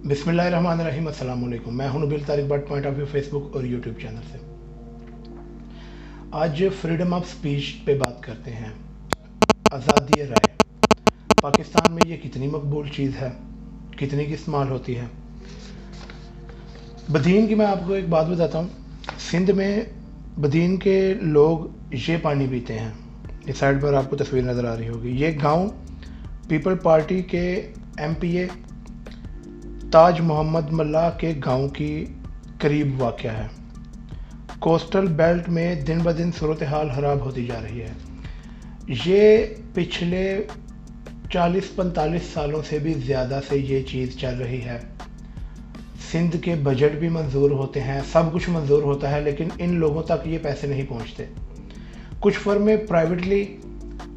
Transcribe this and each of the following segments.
बिस्मिल्लाहिर्रहमानिर्रहीम। अस्सलाम वालेकुम। मैं हूं Nabeel Tariq but point of view Facebook और यूट्यूब चैनल से। आज फ्रीडम ऑफ स्पीच पे बात करते हैं। आज़ादी राय पाकिस्तान में ये कितनी मकबूल चीज़ है, कितनी की इस्तेमाल होती है। बदीन की मैं आपको एक बात बताता हूँ। सिंध में बदीन के लोग ये पानी पीते हैं। इस साइड पर आपको तस्वीर नज़र आ रही होगी। ये गांव पीपल पार्टी के MPA ताज मोहम्मद मल्ला के गांव की करीब वाक़या है। कोस्टल बेल्ट में दिन ब दिन सूरत हाल ख़राब होती जा रही है। ये पिछले 40-45 सालों से भी ज़्यादा से ये चीज़ चल रही है। सिंध के बजट भी मंजूर होते हैं, सब कुछ मंजूर होता है, लेकिन इन लोगों तक ये पैसे नहीं पहुंचते। कुछ फर्में प्राइवेटली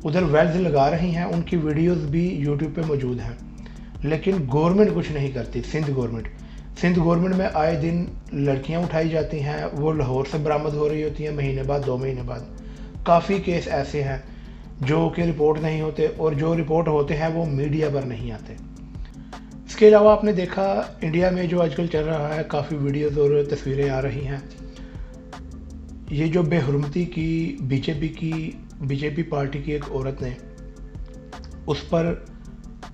उधर वेल्स लगा रही हैं, उनकी वीडियोस भी यूट्यूब पे मौजूद हैं, लेकिन गवर्नमेंट कुछ नहीं करती। सिंध गवर्नमेंट में आए दिन लड़कियां उठाई जाती हैं, वो लाहौर से बरामद हो रही होती हैं महीने बाद 2 महीने बाद। काफ़ी केस ऐसे हैं जो कि रिपोर्ट नहीं होते, और जो रिपोर्ट होते हैं वो मीडिया पर नहीं आते। इसके अलावा आपने देखा इंडिया में जो आजकल चल रहा है, काफ़ी वीडियोज़ और तस्वीरें आ रही हैं। ये जो बेहुरमती की बीजेपी पार्टी की एक औरत ने, उस पर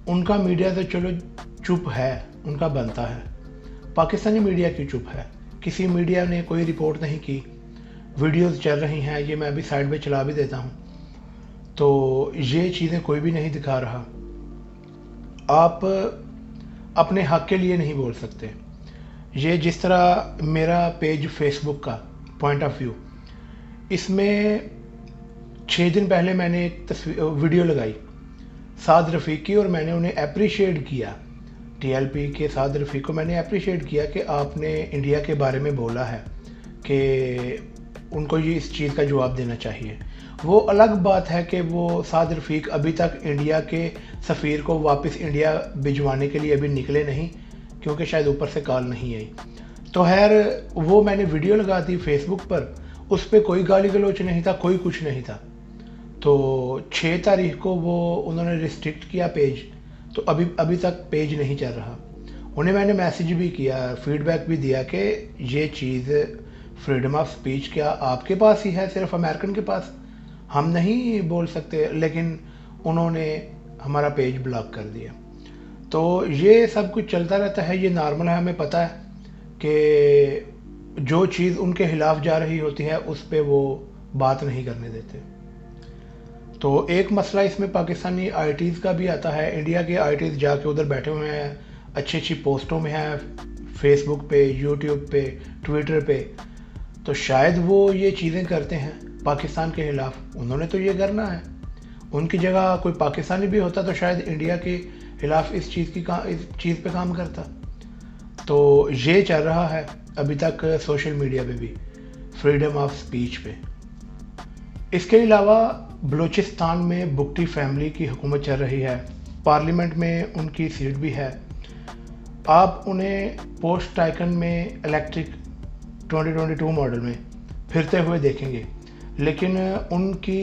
उनका मीडिया तो चलो चुप है, उनका बनता है। पाकिस्तानी मीडिया की चुप है, किसी मीडिया ने कोई रिपोर्ट नहीं की। वीडियोस चल रही हैं, ये मैं अभी साइड पे चला भी देता हूँ, तो ये चीज़ें कोई भी नहीं दिखा रहा। आप अपने हक के लिए नहीं बोल सकते। ये जिस तरह मेरा पेज फेसबुक का पॉइंट ऑफ व्यू, इसमें 6 दिन पहले मैंने एक वीडियो लगाई साद रफ़ीक की, और मैंने उन्हें अप्रिशिएट किया। TLP के साद रफ़ीक को मैंने अप्रिशिएट किया कि आपने इंडिया के बारे में बोला है कि उनको ये इस चीज़ का जवाब देना चाहिए। वो अलग बात है कि वो साद रफ़ीक अभी तक इंडिया के सफ़ीर को वापस इंडिया भिजवाने के लिए अभी निकले नहीं, क्योंकि शायद ऊपर से कॉल नहीं आई। तो खैर, वो मैंने वीडियो लगा दी फेसबुक पर, उस पर कोई गाली गलौच नहीं था, कोई कुछ नहीं था। तो 6 तारीख को वो उन्होंने रिस्ट्रिक्ट किया पेज, तो अभी तक पेज नहीं चल रहा। उन्हें मैंने मैसेज भी किया, फीडबैक भी दिया कि ये चीज़ फ्रीडम ऑफ स्पीच क्या आपके पास ही है, सिर्फ अमेरिकन के पास, हम नहीं बोल सकते, लेकिन उन्होंने हमारा पेज ब्लॉक कर दिया। तो ये सब कुछ चलता रहता है, ये नॉर्मल है। हमें पता है कि जो चीज़ उनके खिलाफ जा रही होती है उस पर वो बात नहीं करने देते। तो एक मसला इसमें पाकिस्तानी ITs का भी आता है। इंडिया के ITs जाके उधर बैठे हुए हैं, अच्छी अच्छी पोस्टों में हैं, फेसबुक पे, यूट्यूब पे, ट्विटर पे। तो शायद वो ये चीज़ें करते हैं पाकिस्तान के ख़िलाफ़, उन्होंने तो ये करना है। उनकी जगह कोई पाकिस्तानी भी होता तो शायद इंडिया के ख़िलाफ़ इस चीज़ पे काम करता। तो ये चल रहा है अभी तक सोशल मीडिया पे भी, फ्रीडम ऑफ स्पीच पे। इसके अलावा बलूचिस्तान में बुगटी फैमिली की हुकूमत चल रही है, पार्लियामेंट में उनकी सीट भी है। आप उन्हें पोस्ट टाइकन में इलेक्ट्रिक 2022 मॉडल में फिरते हुए देखेंगे, लेकिन उनकी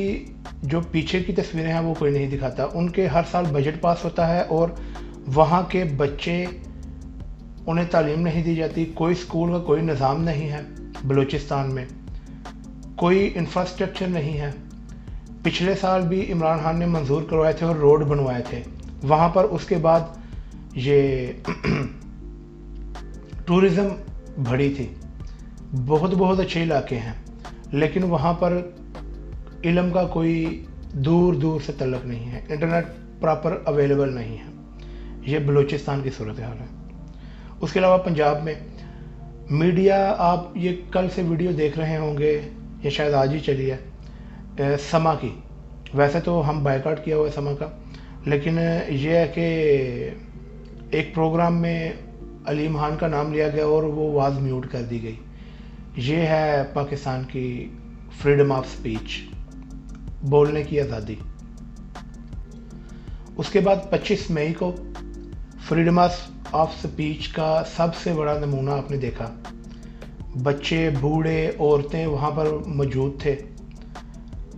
जो पीछे की तस्वीरें हैं वो कोई नहीं दिखाता। उनके हर साल बजट पास होता है और वहाँ के बच्चे, उन्हें तालीम नहीं दी जाती। कोई स्कूल का कोई निज़ाम नहीं है बलूचिस्तान में, कोई इंफ्रास्ट्रक्चर नहीं है। पिछले साल भी इमरान खान ने मंजूर करवाए थे और रोड बनवाए थे वहाँ पर। उसके बाद ये टूरिज़्म बढ़ी थी, बहुत अच्छे इलाके हैं, लेकिन वहाँ पर इल्म का कोई दूर से तल्लुक़ नहीं है, इंटरनेट प्रॉपर अवेलेबल नहीं है। ये बलूचिस्तान की सूरत हाल है। उसके अलावा पंजाब में मीडिया, आप ये कल से वीडियो देख रहे होंगे, ये शायद आज ही चली है, समा की। वैसे तो हम बायकॉट किया हुआ है समा का, लेकिन ये है कि एक प्रोग्राम में अलीम खान का नाम लिया गया और वो आवाज़ म्यूट कर दी गई। ये है पाकिस्तान की फ्रीडम ऑफ स्पीच, बोलने की आज़ादी। उसके बाद 25 मई को फ्रीडम ऑफ स्पीच का सबसे बड़ा नमूना आपने देखा। बच्चे, बूढ़े, औरतें वहाँ पर मौजूद थे,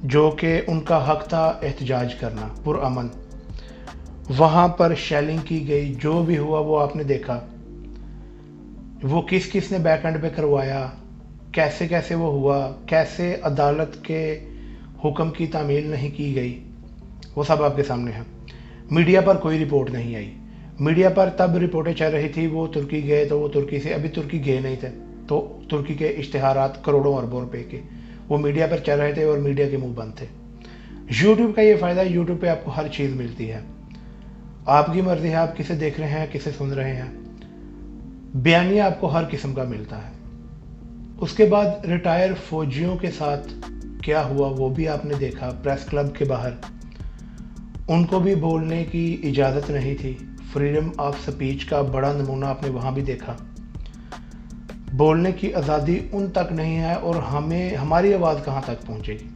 जो कि उनका हक था एहतजाज करना पुरअमन। वहाँ पर शेलिंग की गई, जो भी हुआ वो आपने देखा। वो किस किस ने बैक एंड पे करवाया, कैसे कैसे वो हुआ, कैसे अदालत के हुक्म की तामील नहीं की गई, वो सब आपके सामने है। मीडिया पर कोई रिपोर्ट नहीं आई। मीडिया पर तब रिपोर्टें चल रही थी वो तुर्की गए, तो वो तुर्की से, अभी तुर्की गए नहीं थे, तो तुर्की के इश्तिहारात करोड़ों अरबों रुपए के वो मीडिया पर चल रहे थे और मीडिया के मुंह बंद थे। यूट्यूब का ये फ़ायदा है, यूट्यूब पे आपको हर चीज़ मिलती है, आपकी मर्ज़ी है आप किसे देख रहे हैं, किसे सुन रहे हैं। बयानिया आपको हर किस्म का मिलता है। उसके बाद रिटायर फौजियों के साथ क्या हुआ वो भी आपने देखा, प्रेस क्लब के बाहर उनको भी बोलने की इजाज़त नहीं थी। फ्रीडम ऑफ स्पीच का बड़ा नमूना आपने वहाँ भी देखा। बोलने की आज़ादी उन तक नहीं है और हमारी आवाज़ कहाँ तक पहुँचेगी।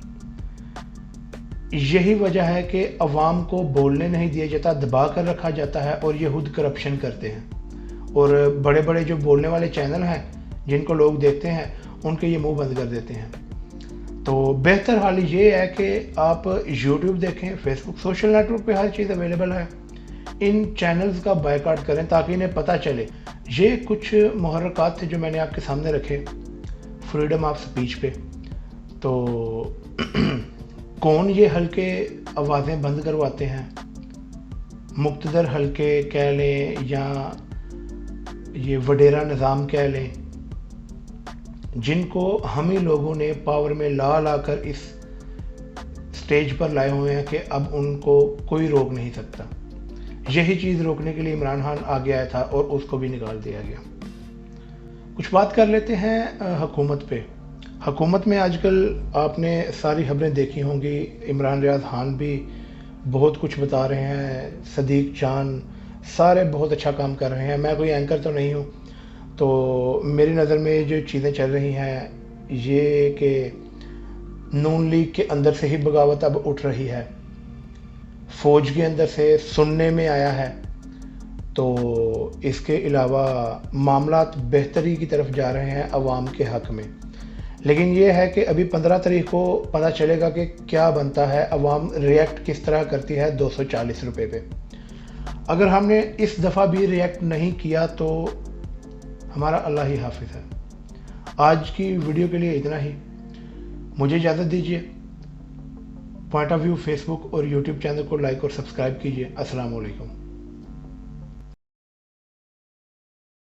यही वजह है कि अवाम को बोलने नहीं दिया जाता, दबा कर रखा जाता है और ये खुद करप्शन करते हैं। और बड़े बड़े जो बोलने वाले चैनल हैं जिनको लोग देखते हैं उनके ये मुंह बंद कर देते हैं। तो बेहतर हाल ये है कि आप यूट्यूब देखें, फेसबुक, सोशल नेटवर्क पे हर चीज़ अवेलेबल है। इन चैनल्स का बायकॉट करें ताकि इन्हें पता चले। ये कुछ मुहर्रकात थे जो मैंने आपके सामने रखे फ्रीडम ऑफ स्पीच पे। तो कौन ये हल्के आवाज़ें बंद करवाते हैं, मुक्तदर हल्के कह लें या ये वडेरा निज़ाम कह लें, जिनको हम ही लोगों ने पावर में ला कर इस स्टेज पर लाए हुए हैं कि अब उनको कोई रोक नहीं सकता। यही चीज़ रोकने के लिए इमरान खान आगे आया था और उसको भी निकाल दिया गया। कुछ बात कर लेते हैं हुकूमत पे। हुकूमत में आजकल आपने सारी खबरें देखी होंगी, इमरान रियाज खान भी बहुत कुछ बता रहे हैं, सदीक चांद सारे बहुत अच्छा काम कर रहे हैं। मैं कोई एंकर तो नहीं हूँ, तो मेरी नज़र में जो चीज़ें चल रही हैं ये कि नून लीग के अंदर से ही बगावत अब उठ रही है, फ़ौज के अंदर से सुनने में आया है। तो इसके अलावा मामलात बेहतरी की तरफ जा रहे हैं अवाम के हक़ में। लेकिन ये है कि अभी 15 तारीख को पता चलेगा कि क्या बनता है, अवाम रिएक्ट किस तरह करती है 240 रुपये पे। अगर हमने इस दफ़ा भी रिएक्ट नहीं किया तो हमारा अल्लाह ही हाफिज़ है। आज की वीडियो के लिए इतना ही, मुझे इजाज़त दीजिए। पॉइंट ऑफ व्यू फेसबुक और यूट्यूब चैनल को लाइक और सब्सक्राइब कीजिए। अस्सलाम वालेकुम।